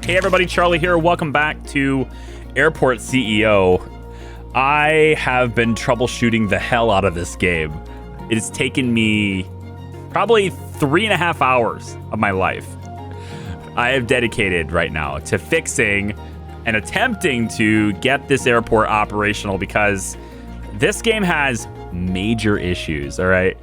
Hey everybody, Charlie here. Welcome back to Airport CEO. I have been troubleshooting the hell out of this game. It has taken me probably 3.5 hours of my life. I have dedicated right now to fixing and attempting to get this airport operational because this game has major issues, all right?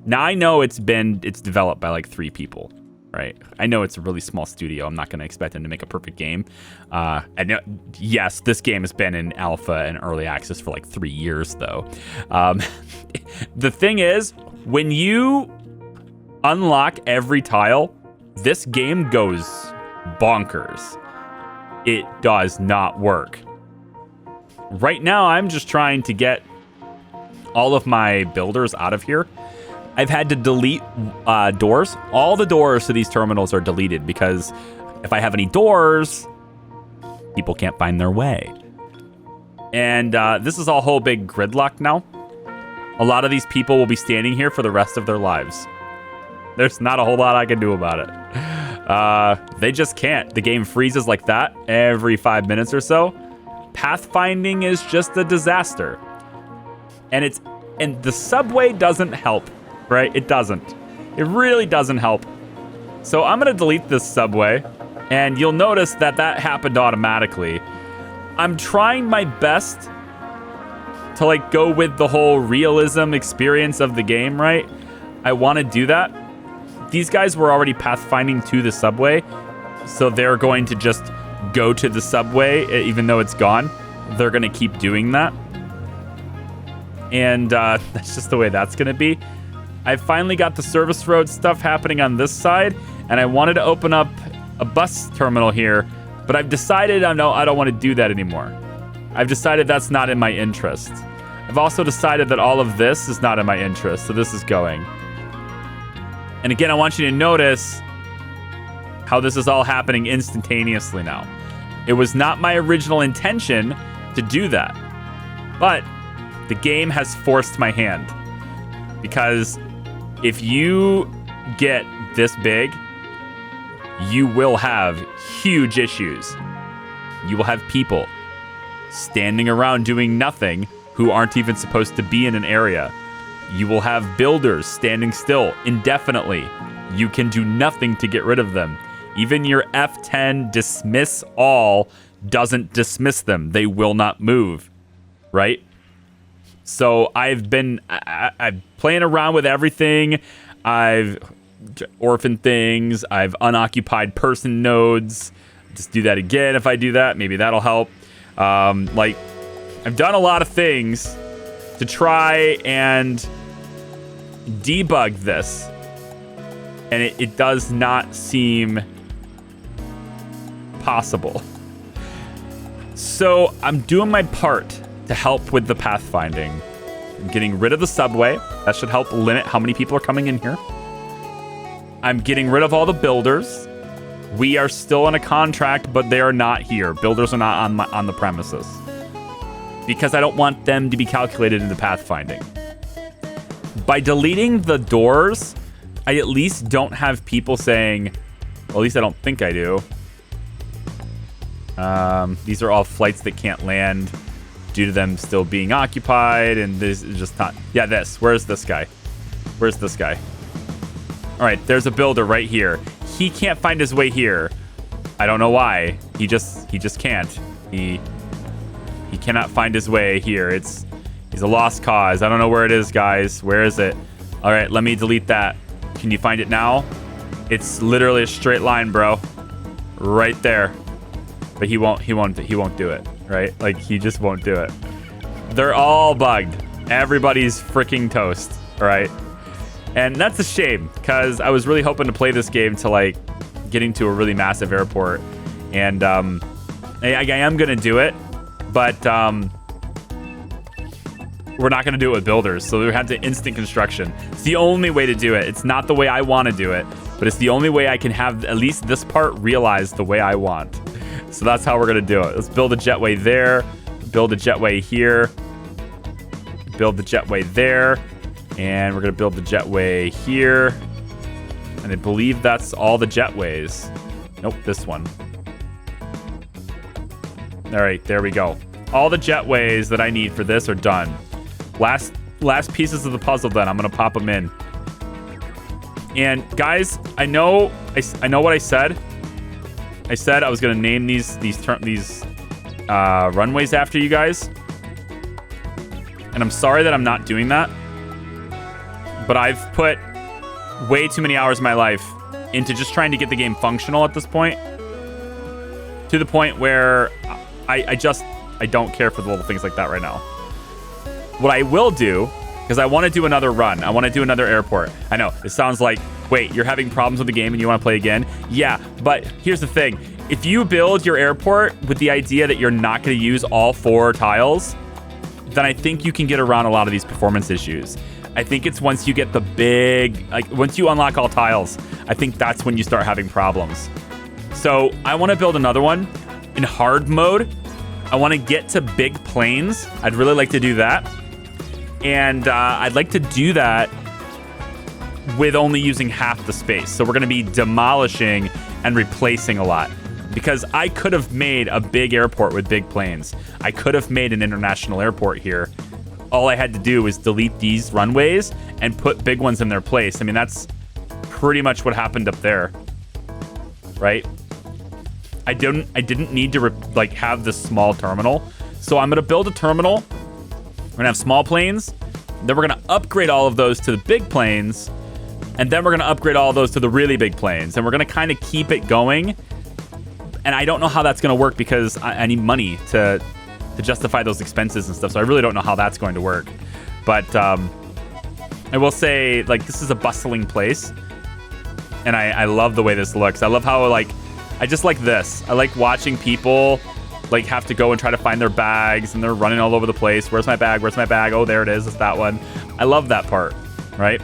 Now I know it's developed by like 3 people. Right. I know it's a really small studio. I'm not going to expect them to make a perfect game. I know, yes, this game has been in alpha and early access for like 3 years, though. The thing is, when you unlock every tile, this game goes bonkers. It does not work. Right now, I'm just trying to get all of my builders out of here. I've had to delete doors. All the doors to these terminals are deleted because if I have any doors, people can't find their way. And this is a whole big gridlock now. A lot of these people will be standing here for the rest of their lives. There's not a whole lot I can do about it. They just can't. The game freezes like that every 5 minutes or so. Pathfinding is just a disaster. And the subway doesn't help. Right? It doesn't. It really doesn't help. So I'm going to delete this subway, and you'll notice that happened automatically. I'm trying my best to like go with the whole realism experience of the game, right? I want to do that. These guys were already pathfinding to the subway, so they're going to just go to the subway even though it's gone. They're going to keep doing that. And that's just the way that's going to be. I finally got the service road stuff happening on this side, and I wanted to open up a bus terminal here, but I've decided I don't want to do that anymore. I've decided that's not in my interest. I've also decided that all of this is not in my interest, so this is going. And again, I want you to notice how this is all happening instantaneously now. It was not my original intention to do that, but the game has forced my hand. Because if you get this big, you will have huge issues. You will have people standing around doing nothing who aren't even supposed to be in an area. You will have builders standing still indefinitely. You can do nothing to get rid of them. Even your F10 dismiss all doesn't dismiss them. They will not move, right? So I've been I'm playing around with everything. I've orphaned things. I've unoccupied person nodes. Just do that again if I do that. Maybe that'll help. Like, I've done a lot of things to try and debug this. And it does not seem possible. So I'm doing my part to help with the pathfinding. I'm getting rid of the subway. That should help limit how many people are coming in here. I'm getting rid of all the builders. We are still on a contract, but they are not here. Builders are not on the premises. Because I don't want them to be calculated into pathfinding. By deleting the doors, I at least don't have people saying, well, at least I don't think I do. These are all flights that can't land due to them still being occupied, and this is just not... Yeah, this. Where's this guy? Where's this guy? All right, there's a builder right here. He can't find his way here. I don't know why. He just can't. He cannot find his way here. He's a lost cause. I don't know where it is, guys. Where is it? All right, let me delete that. Can you find it now? It's literally a straight line, bro. Right there. But he won't do it. Right? Like, he just won't do it. They're all bugged. Everybody's freaking toast. All right? And that's a shame, because I was really hoping to play this game to, like, getting to a really massive airport. And I am going to do it, but we're not going to do it with builders. So we have to instant construction. It's the only way to do it. It's not the way I want to do it, but it's the only way I can have at least this part realized the way I want. So that's how we're going to do it. Let's build a jetway there, build a jetway here, build the jetway there, and we're going to build the jetway here. And I believe that's all the jetways. Nope, this one. All right, there we go. All the jetways that I need for this are done. Last pieces of the puzzle done. I'm gonna pop them in. And guys, I know what I said. I said I was gonna name these runways after you guys. And I'm sorry that I'm not doing that. But I've put way too many hours of my life into just trying to get the game functional at this point. To the point where I don't care for the little things like that right now. What I will do, because I want to do another run. I want to do another airport. I know, it sounds like, wait, you're having problems with the game and you want to play again? Yeah, but here's the thing. If you build your airport with the idea that you're not going to use all 4 tiles, then I think you can get around a lot of these performance issues. I think it's once you get the big, once you unlock all tiles, I think that's when you start having problems. So I want to build another one in hard mode. I want to get to big planes. I'd really like to do that. And I'd like to do that with only using half the space. So we're going to be demolishing and replacing a lot. Because I could have made a big airport with big planes. I could have made an international airport here. All I had to do was delete these runways and put big ones in their place. I mean, that's pretty much what happened up there, right? I didn't need to have this small terminal. So I'm gonna build a terminal. We're gonna have small planes. Then we're gonna upgrade all of those to the big planes. And then we're gonna upgrade all of those to the really big planes. And we're gonna kind of keep it going. And I don't know how that's gonna work because I need money to justify those expenses and stuff. So I really don't know how that's going to work. But I will say, this is a bustling place. And I love the way this looks. I love how, I just like this. I like watching people, have to go and try to find their bags. And they're running all over the place. Where's my bag? Where's my bag? Oh, there it is. It's that one. I love that part, right?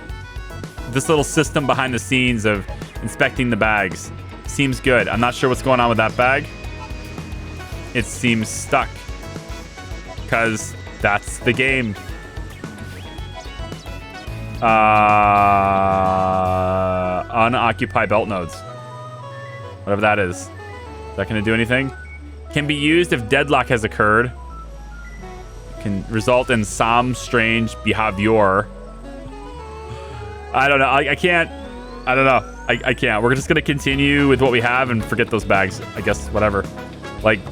This little system behind the scenes of inspecting the bags seems good. I'm not sure what's going on with that bag. It seems stuck. Because that's the game. Unoccupied belt nodes. Whatever that is. Is that going to do anything? Can be used if deadlock has occurred. Can result in some strange behavior. I don't know. I can't. I don't know. I can't. We're just going to continue with what we have and forget those bags. I guess, whatever.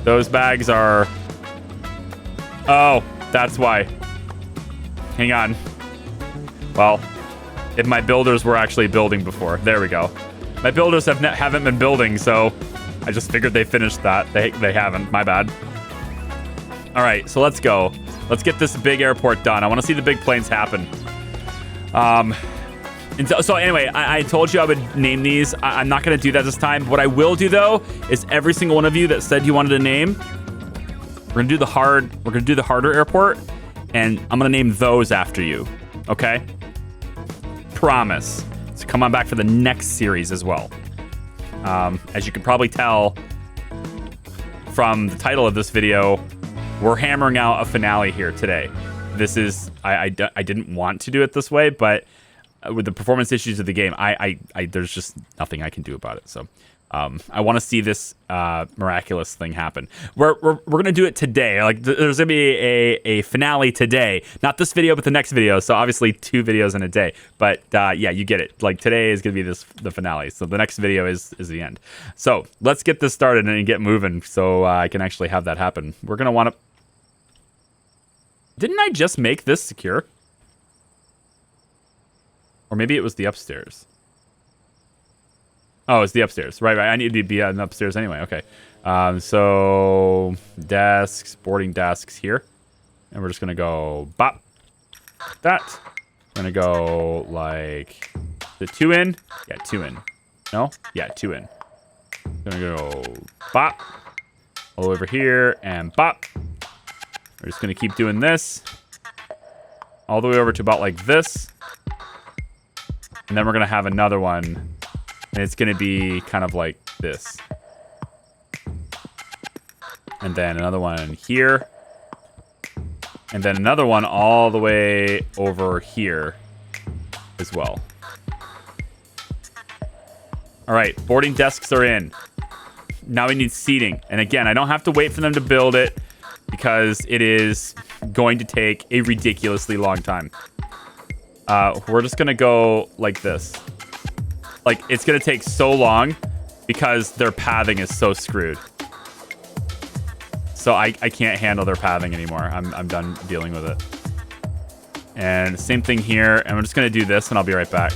Those bags are... Oh, that's why. Hang on. Well, if my builders were actually building before. There we go. My builders haven't been building, so I just figured they finished that. They haven't. My bad. All right, so let's go. Let's get this big airport done. I want to see the big planes happen. And so anyway, I told you I would name these. I'm not going to do that this time. What I will do, though, is every single one of you that said you wanted a name, we're gonna do the harder airport, and I'm gonna name those after you. Okay? Promise. So come on back for the next series as well. As you can probably tell from the title of this video, we're hammering out a finale here today. This is I didn't want to do it this way, but with the performance issues of the game, there's just nothing I can do about it. So. I want to see this miraculous thing happen. We're gonna do it today. There's gonna be a finale today, not this video, but the next video. So obviously 2 videos in a day. But yeah, you get it. Today is gonna be the finale. So the next video is the end. So let's get this started and get moving, so I can actually have that happen. We're gonna want to. Didn't I just make this secure? Or maybe it was the upstairs. Oh, it's the upstairs. Right. I need to be on the upstairs anyway. Okay. So desks, boarding desks here. And we're just going to go bop. That. We're going to go the 2 in. Yeah, 2 in. No? Yeah, 2 in. Going to go bop. All over here and bop. We're just going to keep doing this. All the way over to about this. And then we're going to have another one. And it's going to be kind of like this. And then another one here. And then another one all the way over here as well. All right, boarding desks are in. Now we need seating. And again, I don't have to wait for them to build it because it is going to take a ridiculously long time. We're just going to go like this. Like, it's going to take so long because their pathing is so screwed. So I can't handle their pathing anymore. I'm done dealing with it. And same thing here. And I'm just going to do this and I'll be right back.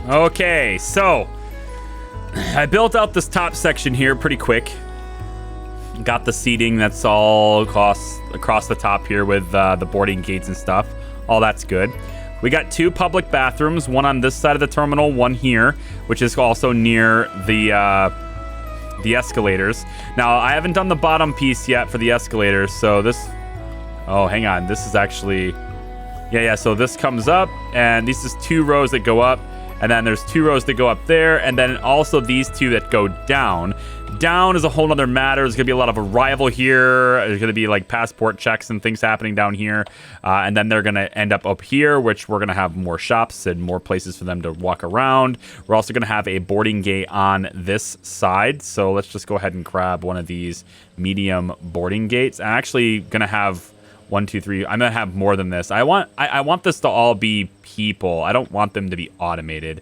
Okay, so I built out this top section here pretty quick. Got the seating that's all across the top here with the boarding gates and stuff. All that's good. We got 2 public bathrooms, one on this side of the terminal, one here, which is also near the escalators. Now, I haven't done the bottom piece yet for the escalators, so this... Oh, hang on. This is actually... Yeah, so this comes up, and this is 2 rows that go up, and then there's 2 rows that go up there, and then also these 2 that go down. Down is a whole nother matter. There's going to be a lot of arrival here. There's going to be like passport checks and things happening down here. And then they're going to end up here, which we're going to have more shops and more places for them to walk around. We're also going to have a boarding gate on this side. So let's just go ahead and grab one of these medium boarding gates. I'm actually going to have 1, 2, 3. I'm going to have more than this. I want this to all be people. I don't want them to be automated.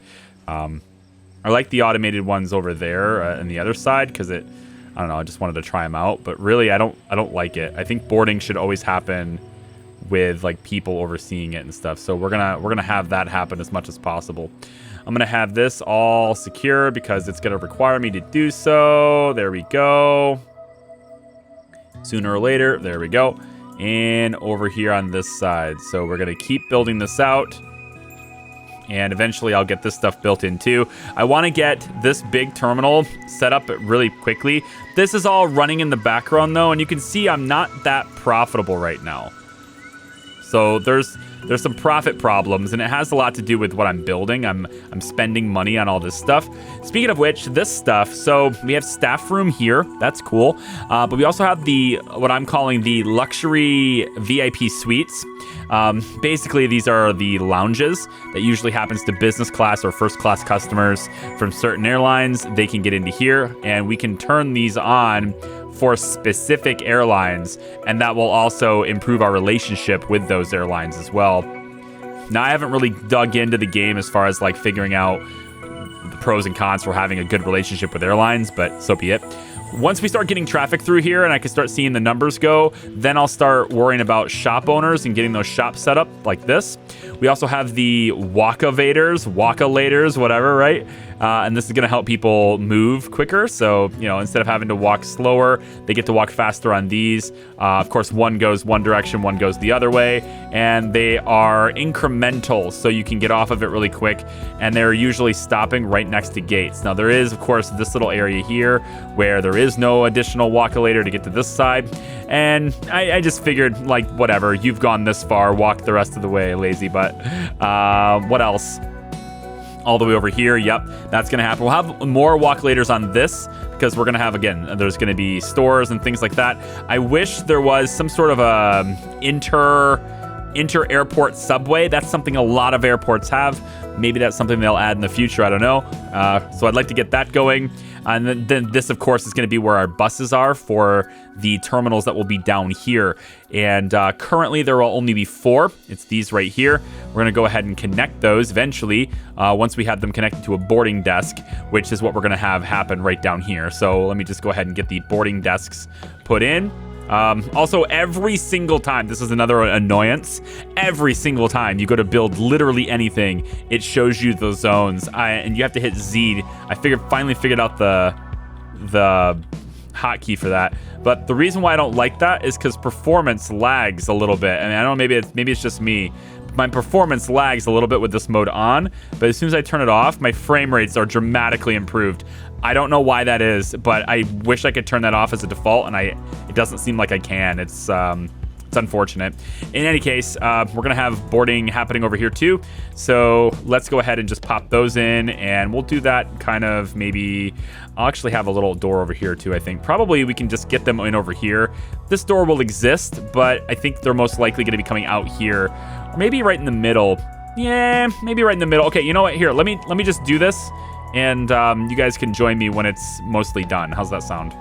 I like the automated ones over there on the other side because I don't know, I just wanted to try them out. But really, I don't like it. I think boarding should always happen with like people overseeing it and stuff. So we're gonna have that happen as much as possible. I'm gonna have this all secure because it's gonna require me to do so. There we go. Sooner or later, there we go. And over here on this side. So we're gonna keep building this out. And eventually I'll get this stuff built in too. I want to get this big terminal set up really quickly. This is all running in the background though, and you can see I'm not that profitable right now. So there's some profit problems, and it has a lot to do with what I'm building. I'm spending money on all this stuff. Speaking of which, this stuff, so we have staff room here. That's cool. But we also have what I'm calling the luxury VIP suites. Basically, these are the lounges that usually happens to business class or first class customers from certain airlines. They can get into here, and we can turn these on for specific airlines, and that will also improve our relationship with those airlines as well. Now, I haven't really dug into the game as far as like figuring out the pros and cons for having a good relationship with airlines, but so be it. Once we start getting traffic through here and I can start seeing the numbers go, then I'll start worrying about shop owners and getting those shops set up like this. We also have the walk-avators, whatever, right? And this is going to help people move quicker. So, you know, instead of having to walk slower, they get to walk faster on these. Of course, one goes one direction, one goes the other way, and they are incremental, so you can get off of it really quick, and they're usually stopping right next to gates. Now, there is, of course, this little area here where there is no additional walk-a-lator to get to this side, and I just figured, like, whatever, you've gone this far, walk the rest of the way, lazy butt. What else? All the way over here, yep, that's gonna happen. We'll have more walk-a-lators on this because we're gonna have, again, there's gonna be stores and things like that. I wish there was some sort of a inter-airport subway. That's something a lot of airports have. Maybe that's something they'll add in the future, I don't know. So I'd like to get that going. And then this, of course, is going to be where our buses are for the terminals that will be down here. And currently, there will only be 4. It's these right here. We're going to go ahead and connect those eventually once we have them connected to a boarding desk, which is what we're going to have happen right down here. So let me just go ahead and get the boarding desks put in. Also, every single time, this is another annoyance, every single time you go to build literally anything, it shows you those zones, and you have to hit Z. I finally figured out the hotkey for that. But the reason why I don't like that is because performance lags a little bit. I mean, I don't know, maybe it's just me. My performance lags a little bit with this mode on, but as soon as I turn it off, my frame rates are dramatically improved. I don't know why that is, but I wish I could turn that off as a default, and it doesn't seem like I can. It's unfortunate. In any case, we're going to have boarding happening over here too. So let's go ahead and just pop those in, and we'll do that kind of maybe. I'll actually have a little door over here too, I think. Probably we can just get them in over here. This door will exist, but I think they're most likely going to be coming out here. Or maybe right in the middle. Yeah, maybe right in the middle. Okay, you know what? Here, let me just do this, and you guys can join me when it's mostly done. How's that sound?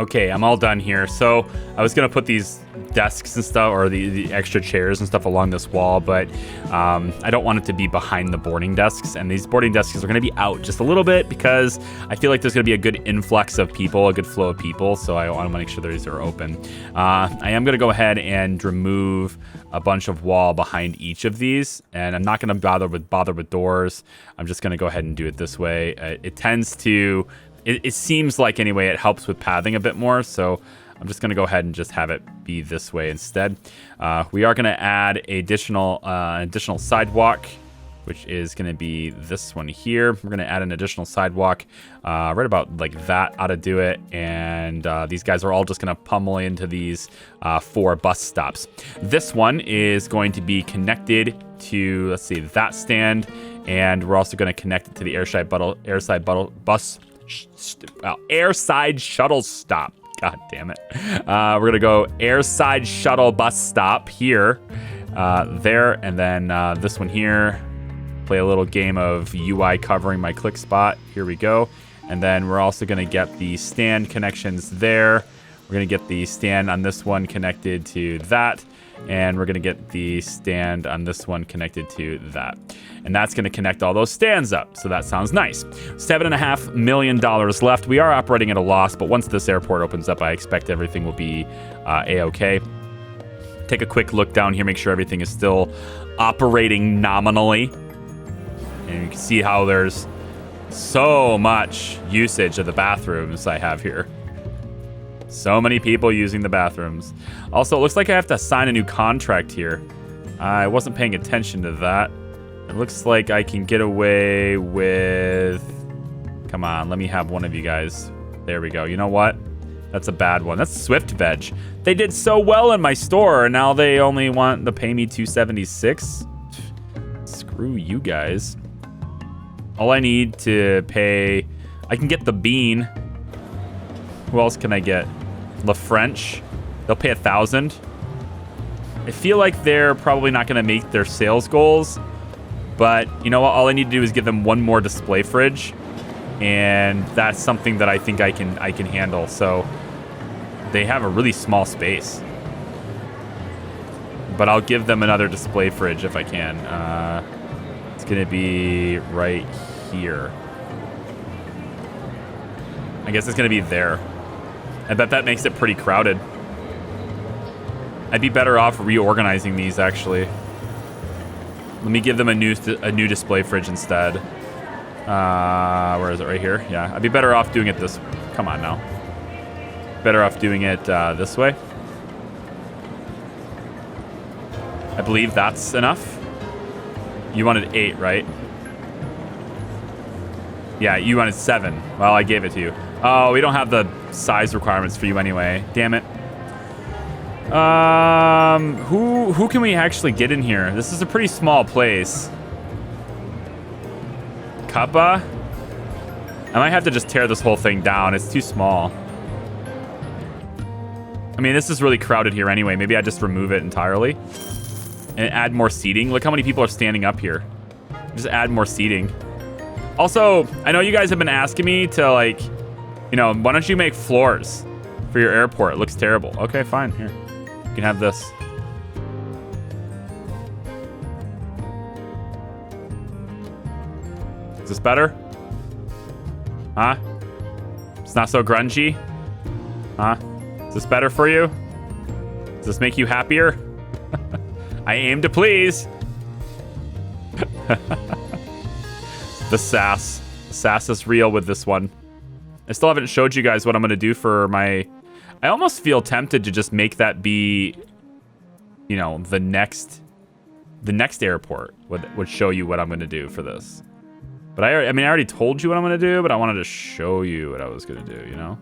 Okay, I'm all done here. So I was gonna put these desks and stuff, or the extra chairs and stuff along this wall, but I don't want it to be behind the boarding desks. And these boarding desks are gonna be out just a little bit because I feel like there's gonna be a good influx of people, a good flow of people. So I want to make sure these are open. I am gonna go ahead and remove a bunch of wall behind each of these, and I'm not gonna bother with doors. I'm just gonna go ahead and do it this way. It tends to. It seems like, anyway, it helps with pathing a bit more, so I'm just going to go ahead and just have it be this way instead. We are going to add additional sidewalk, which is going to be this one here. We're going to add an additional sidewalk right about like that ought to do it, and these guys are all just going to pummel into these 4 bus stops. This one is going to be connected to, let's see, that stand, and we're also going to connect it to the airside shuttle stop. God damn it. We're going to go airside shuttle bus stop here, there, and then this one here. Play a little game of UI covering my click spot. Here we go. And then we're also going to get the stand connections there. We're going to get the stand on this one connected to that. And we're going to get the stand on this one connected to that. And that's going to connect all those stands up. So that sounds nice. $7.5 million left. We are operating at a loss, but once this airport opens up, I expect everything will be A-okay. Take a quick look down here, make sure everything is still operating nominally. And you can see how there's so much usage of the bathrooms I have here. So many people using the bathrooms. Also, it looks like I have to sign a new contract here. I wasn't paying attention to that. It looks like I can get away with... Come on, let me have one of you guys. There we go. You know what? That's a bad one. That's Swift Veg. They did so well in my store, and now they only want to pay me $276. Screw you guys. All I need to pay... I can get the bean. Who else can I get? La French. They'll pay $1,000. I feel like they're probably not going to make their sales goals, but you know what? All I need to do is give them one more display fridge, and that's something that I think I can handle. So they have a really small space, but I'll give them another display fridge if I can. It's going to be right here. I guess it's going to be there. I bet that makes it pretty crowded. I'd be better off reorganizing these, actually. Let me give them a new display fridge instead. Where is it? Right here? Yeah, I'd be better off doing it this... Come on now. Better off doing it this way. I believe that's enough. You wanted 8, right? Yeah, you wanted 7. Well, I gave it to you. Oh, we don't have the size requirements for you anyway. Damn it. Who can we actually get in here? This is a pretty small place. Kappa? I might have to just tear this whole thing down. It's too small. I mean, this is really crowded here anyway. Maybe I just remove it entirely and add more seating. Look how many people are standing up here. Just add more seating. Also, I know you guys have been asking me to, like, you know, why don't you make floors for your airport? It looks terrible. Okay, fine. Here. You can have this. Is this better? Huh? It's not so grungy? Huh? Is this better for you? Does this make you happier? I aim to please. The sass. The sass is real with this one. I still haven't showed you guys what I'm going to do for my... I almost feel tempted to just make that be, you know, the next airport would show you what I'm going to do for this. But I mean, I already told you what I'm going to do, but I wanted to show you what I was going to do, you know?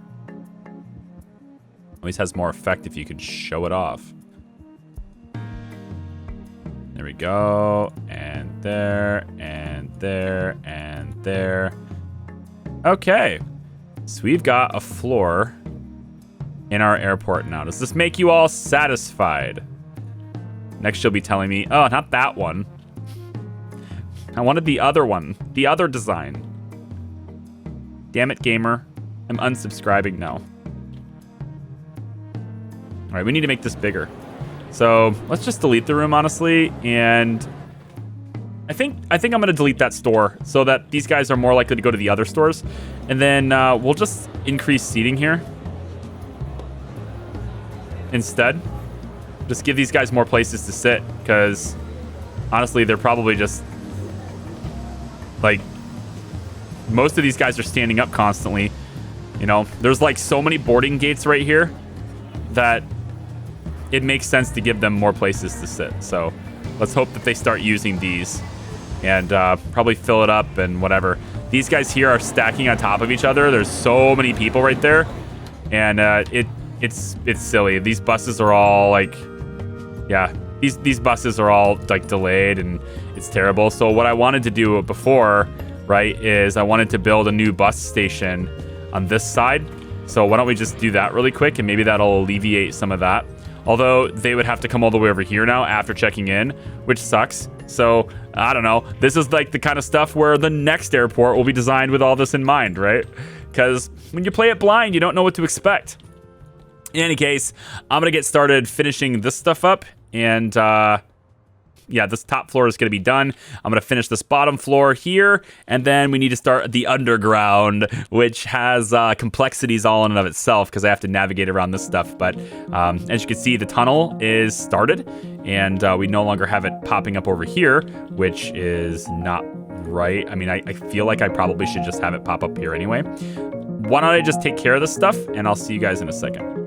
Always has more effect if you could show it off. There we go. And there, and there, and there. Okay. So we've got a floor in our airport now. Does this make you all satisfied? Next you'll be telling me, oh, not that one. I wanted the other one. The other design. Damn it, gamer. I'm unsubscribing now. All right, we need to make this bigger. So let's just delete the room, honestly. And I think I'm going to delete that store so that these guys are more likely to go to the other stores. And then we'll just increase seating here instead. Just give these guys more places to sit because honestly, they're probably just like most of these guys are standing up constantly. You know, there's like so many boarding gates right here that it makes sense to give them more places to sit. So let's hope that they start using these and probably fill it up and whatever. These guys here are stacking on top of each other. There's so many people right there. And it's silly. These buses are all like, yeah, these buses are all like delayed and it's terrible. So what I wanted to do before, right, is I wanted to build a new bus station on this side. So why don't we just do that really quick and maybe that'll alleviate some of that. Although they would have to come all the way over here now after checking in, which sucks. So I don't know. This is like the kind of stuff where the next airport will be designed with all this in mind, right? Because when you play it blind, you don't know what to expect. In any case, I'm going to get started finishing this stuff up. And yeah, this top floor is going to be done. I'm going to finish this bottom floor here. And then we need to start the underground, which has complexities all in and of itself because I have to navigate around this stuff. But as you can see, the tunnel is started. And we no longer have it popping up over here, which is not right. I mean, I feel like I probably should just have it pop up here anyway. Why don't I just take care of this stuff? And I'll see you guys in a second.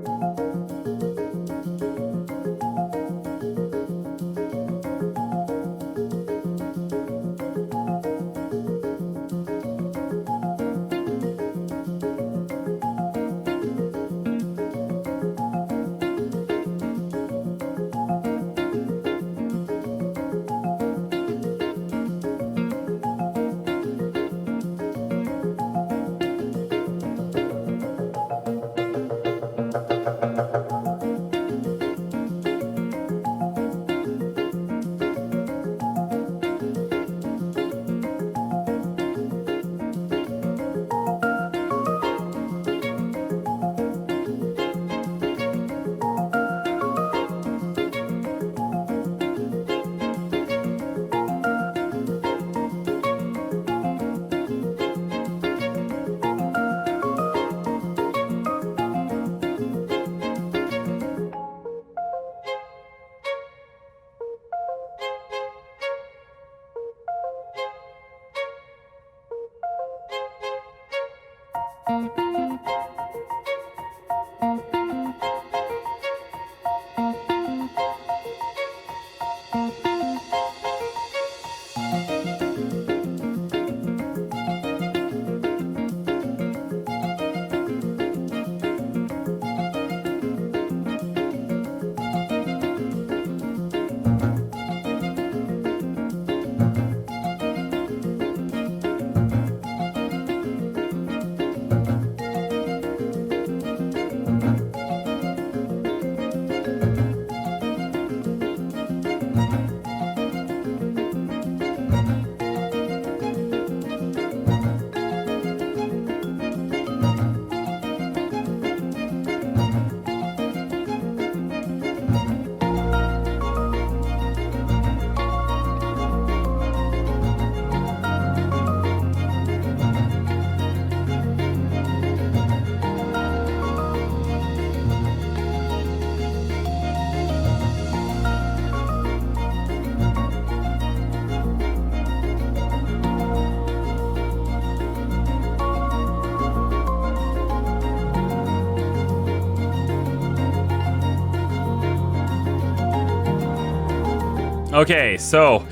Okay, so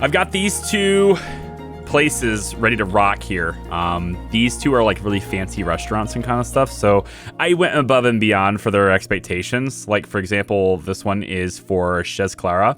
I've got these two places ready to rock here. These two are like really fancy restaurants and kind of stuff. So I went above and beyond for their expectations. Like, for example, this one is for Chez Clara,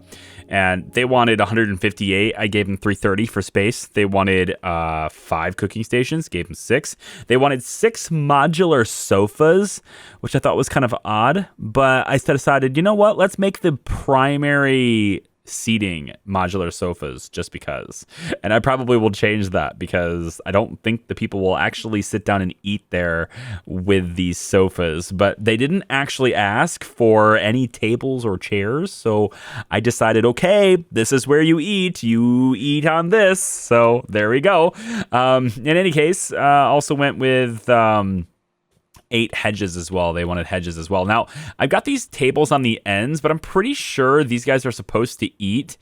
and they wanted 158. I gave them 330 for space. They wanted 5 cooking stations, gave them 6. They wanted 6 modular sofas, which I thought was kind of odd. But I decided, you know what? Let's make the primary seating modular sofas just because. And I probably will change that because I don't think the people will actually sit down and eat there with these sofas. But they didn't actually ask for any tables or chairs. So I decided, okay, this is where you eat. You eat on this. So there we go. In any case, also went with 8 hedges as well. They wanted hedges as well. Now, I've got these tables on the ends, but I'm pretty sure these guys are supposed to eat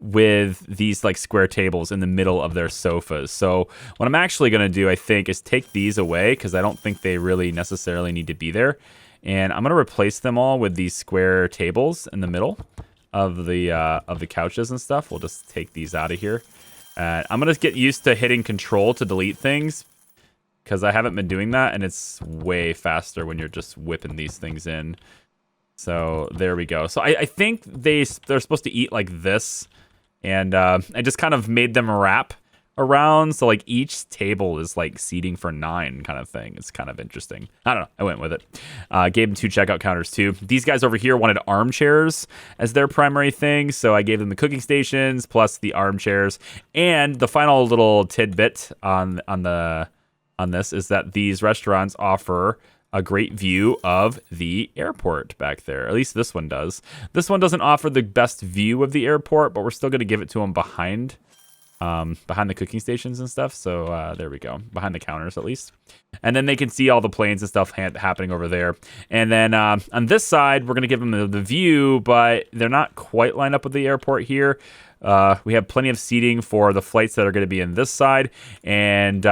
with these like square tables in the middle of their sofas. So what I'm actually going to do, I think, is take these away because I don't think they really necessarily need to be there. And I'm going to replace them all with these square tables in the middle of the couches and stuff. We'll just take these out of here. I'm going to get used to hitting control to delete things, because I haven't been doing that, and it's way faster when you're just whipping these things in. So there we go. So I think they're supposed to eat like this, and I just kind of made them wrap around. So like each table is like seating for 9 kind of thing. It's kind of interesting. I don't know. I went with it. Gave them 2 checkout counters too. These guys over here wanted armchairs as their primary thing. So I gave them the cooking stations plus the armchairs. And the final little tidbit on this is that these restaurants offer a great view of the airport back there. At least this one does. This one doesn't offer the best view of the airport, but we're still going to give it to them behind the cooking stations and stuff. So there we go. Behind the counters, at least. And then they can see all the planes and stuff happening over there. And then on this side, we're going to give them the view, but they're not quite lined up with the airport here. We have plenty of seating for the flights that are going to be in this side. And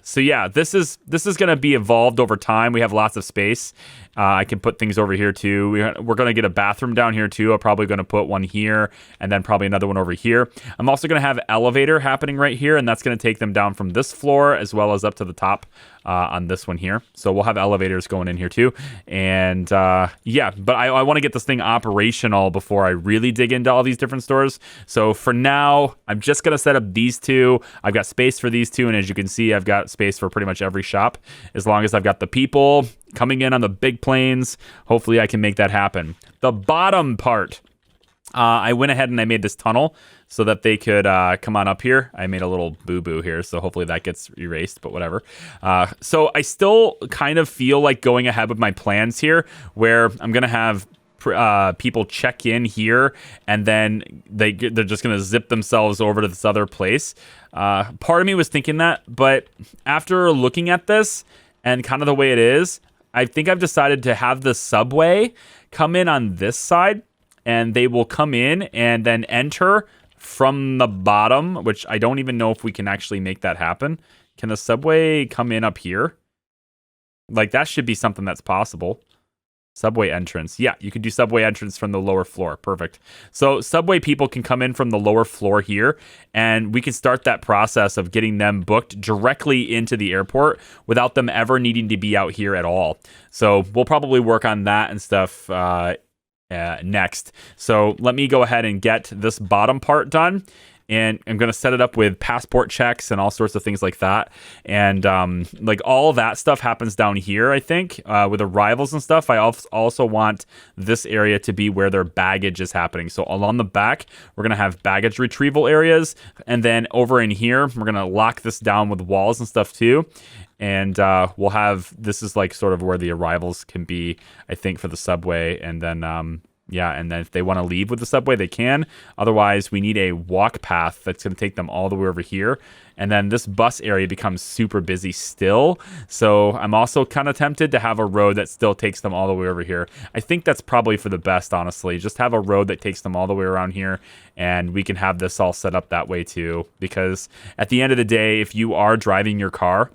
so, yeah, this is going to be evolved over time. We have lots of space. I can put things over here, too. We're going to get a bathroom down here, too. I'm probably going to put one here and then probably another one over here. I'm also going to have elevator happening right here, and that's going to take them down from this floor as well as up to the top on this one here. So we'll have elevators going in here, too. And, yeah, but I want to get this thing operational before I really dig into all these different stores. So for now, I'm just going to set up these 2. I've got space for these 2, and as you can see, I've got space for pretty much every shop. As long as I've got the people coming in on the big planes, hopefully I can make that happen. The bottom part, I went ahead and I made this tunnel so that they could come on up here. I made a little boo-boo here, so hopefully that gets erased, but whatever. So I still kind of feel like going ahead with my plans here, where I'm going to have people check in here, and then they're just going to zip themselves over to this other place. Part of me was thinking that, but after looking at this and kind of the way it is, I think I've decided to have the subway come in on this side, and they will come in and then enter from the bottom, which I don't even know if we can actually make that happen. Can the subway come in up here? Like, that should be something that's possible. Subway entrance. Yeah, you can do subway entrance from the lower floor. Perfect. So subway people can come in from the lower floor here, and we can start that process of getting them booked directly into the airport without them ever needing to be out here at all. So we'll probably work on that and stuff next. So let me go ahead and get this bottom part done. And I'm going to set it up with passport checks and all sorts of things like that. And like all that stuff happens down here, I think, with arrivals and stuff. I also want this area to be where their baggage is happening. So along the back, we're going to have baggage retrieval areas. And then over in here, we're going to lock this down with walls and stuff too. And we'll have, this is like sort of where the arrivals can be, I think, for the subway. And then yeah, and then if they want to leave with the subway, they can. Otherwise, we need a walk path that's going to take them all the way over here. And then this bus area becomes super busy still. So I'm also kind of tempted to have a road that still takes them all the way over here. I think that's probably for the best, honestly. Just have a road that takes them all the way around here. And we can have this all set up that way too. Because at the end of the day, if you are driving your car,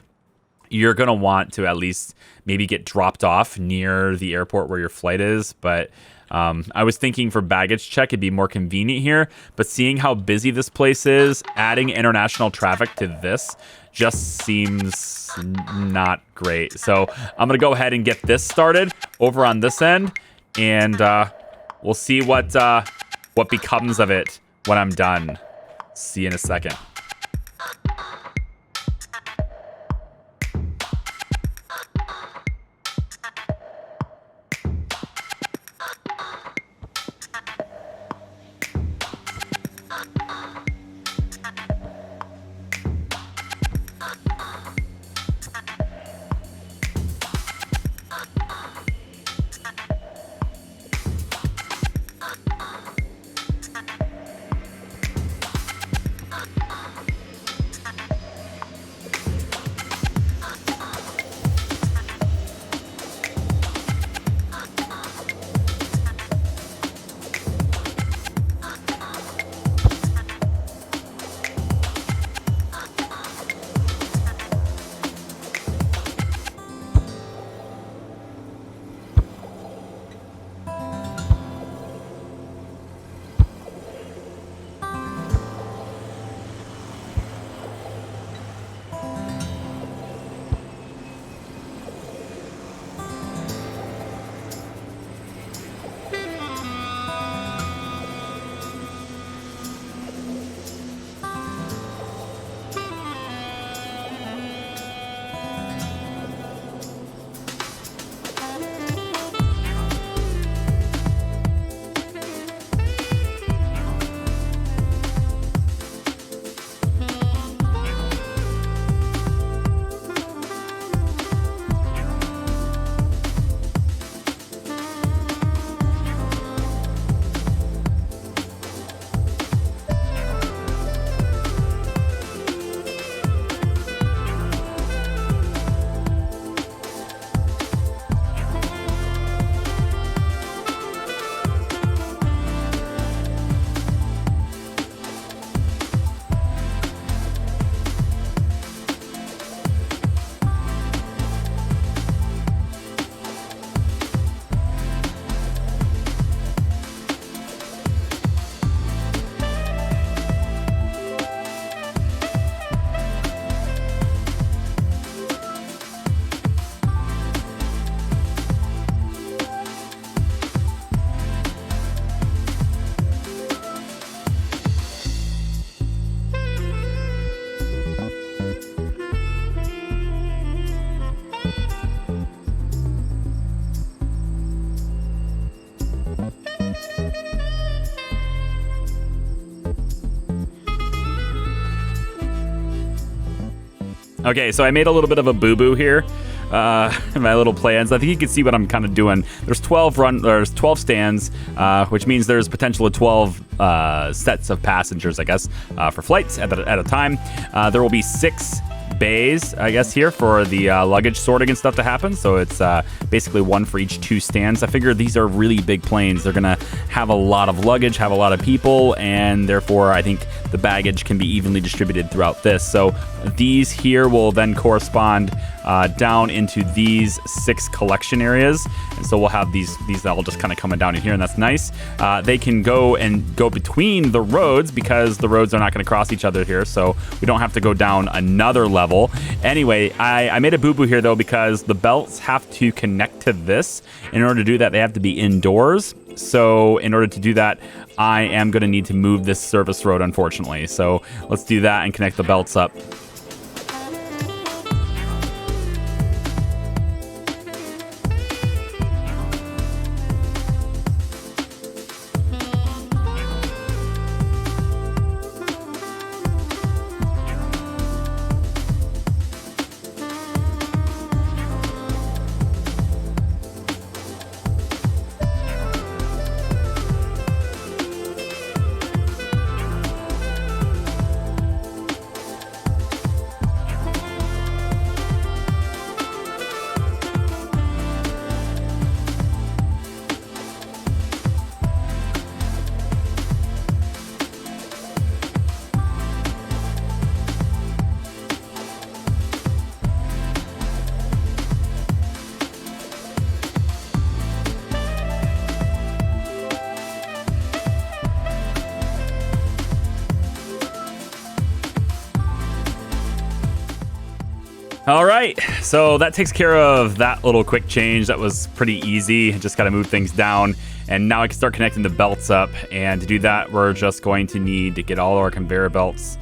you're going to want to at least maybe get dropped off near the airport where your flight is. But I was thinking for baggage check, it'd be more convenient here. But seeing how busy this place is, adding international traffic to this just seems not great. So I'm going to go ahead and get this started over on this end. And we'll see what becomes of it when I'm done. See you in a second. Okay, so I made a little bit of a boo-boo here in my little plans. I think you can see what I'm kind of doing. There's 12 stands, which means there's potential of 12 sets of passengers, I guess, for flights at a time. There will be 6 bays, I guess, here for the luggage sorting and stuff to happen. So it's basically one for each 2 stands. I figure these are really big planes. They're gonna have a lot of luggage, have a lot of people, and therefore I think the baggage can be evenly distributed throughout this. So these here will then correspond down into these 6 collection areas, and so we'll have these all just kind of coming down in here, and that's nice. They can go between the roads because the roads are not going to cross each other here, so we don't have to go down another level. Anyway, I made a boo-boo here though because the belts have to connect to this. In order to do that, they have to be indoors. So in order to do that, I am going to need to move this service road, unfortunately. So let's do that and connect the belts up. All right, so that takes care of that little quick change. That was pretty easy. Just got to move things down. And now I can start connecting the belts up. And to do that, we're just going to need to get all our conveyor belts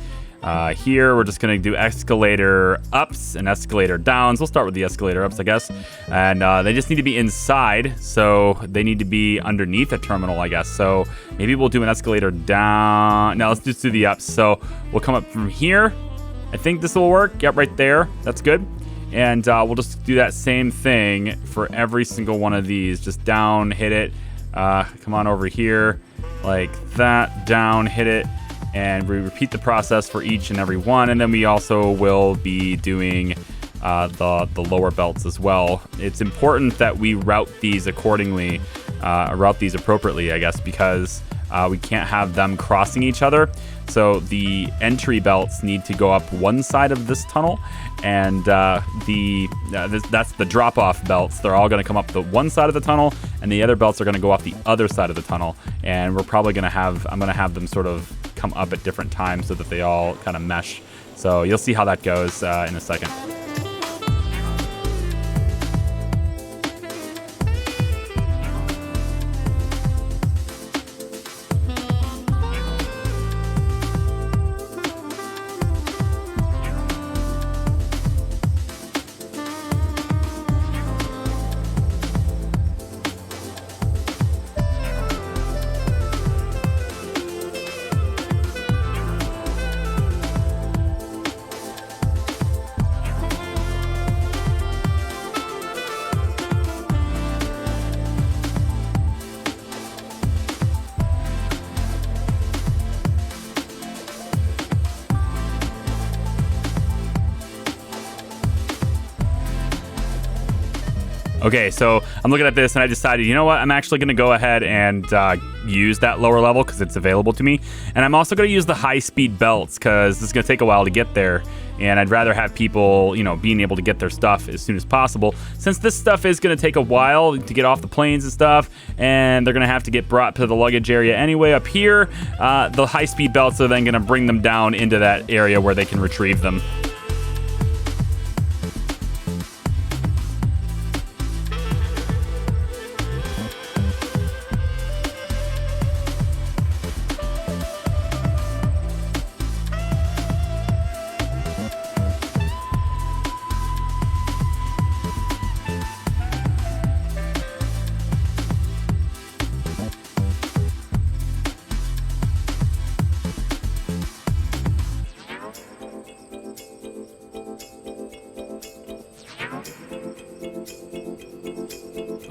here. We're just going to do escalator ups and escalator downs. We'll start with the escalator ups, I guess. And they just need to be inside. So they need to be underneath a terminal, I guess. So maybe we'll do an escalator down. Now let's just do the ups. So we'll come up from here. I think this will work. Yep, right there. That's good. And we'll just do that same thing for every single one of these. Just down, hit it. Come on over here. Like that. Down, hit it. And we repeat the process for each and every one. And then we also will be doing the lower belts as well. It's important that we route these accordingly, route these appropriately, I guess, because we can't have them crossing each other. So the entry belts need to go up one side of this tunnel, and that's the drop-off belts. They're all going to come up the one side of the tunnel, and the other belts are going to go off the other side of the tunnel. And we're probably going to have, I'm going to have them sort of come up at different times so that they all kind of mesh. So you'll see how that goes in a second. Okay, so I'm looking at this and I decided, you know what? I'm actually going to go ahead and use that lower level because it's available to me. And I'm also going to use the high-speed belts because this is going to take a while to get there. And I'd rather have people, you know, being able to get their stuff as soon as possible. Since this stuff is going to take a while to get off the planes and stuff, and they're going to have to get brought to the luggage area anyway up here, the high-speed belts are then going to bring them down into that area where they can retrieve them.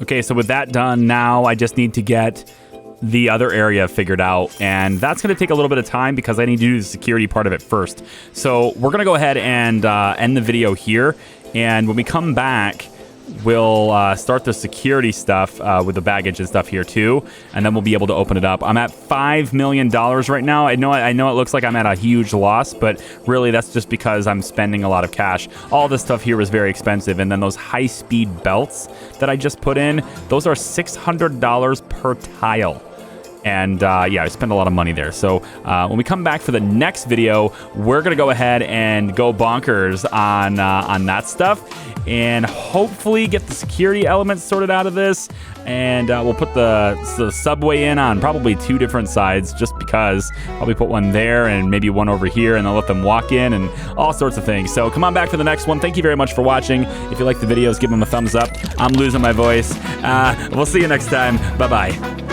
Okay, so with that done, now I just need to get the other area figured out, and that's going to take a little bit of time because I need to do the security part of it first. So we're going to go ahead and end the video here, and when we come back, we'll start the security stuff with the baggage and stuff here too, and then we'll be able to open it up. I'm at $5 million right now. I know it looks like I'm at a huge loss, but really that's just because I'm spending a lot of cash. All this stuff here was very expensive, and then those high-speed belts that I just put in, those are $600 per tile. And yeah, I spent a lot of money there. So when we come back for the next video, we're going to go ahead and go bonkers on that stuff and hopefully get the security elements sorted out of this. And we'll put the subway in on probably 2 different sides just because. Probably put one there and maybe one over here, and I'll let them walk in and all sorts of things. So come on back for the next one. Thank you very much for watching. If you like the videos, give them a thumbs up. I'm losing my voice. We'll see you next time. Bye-bye.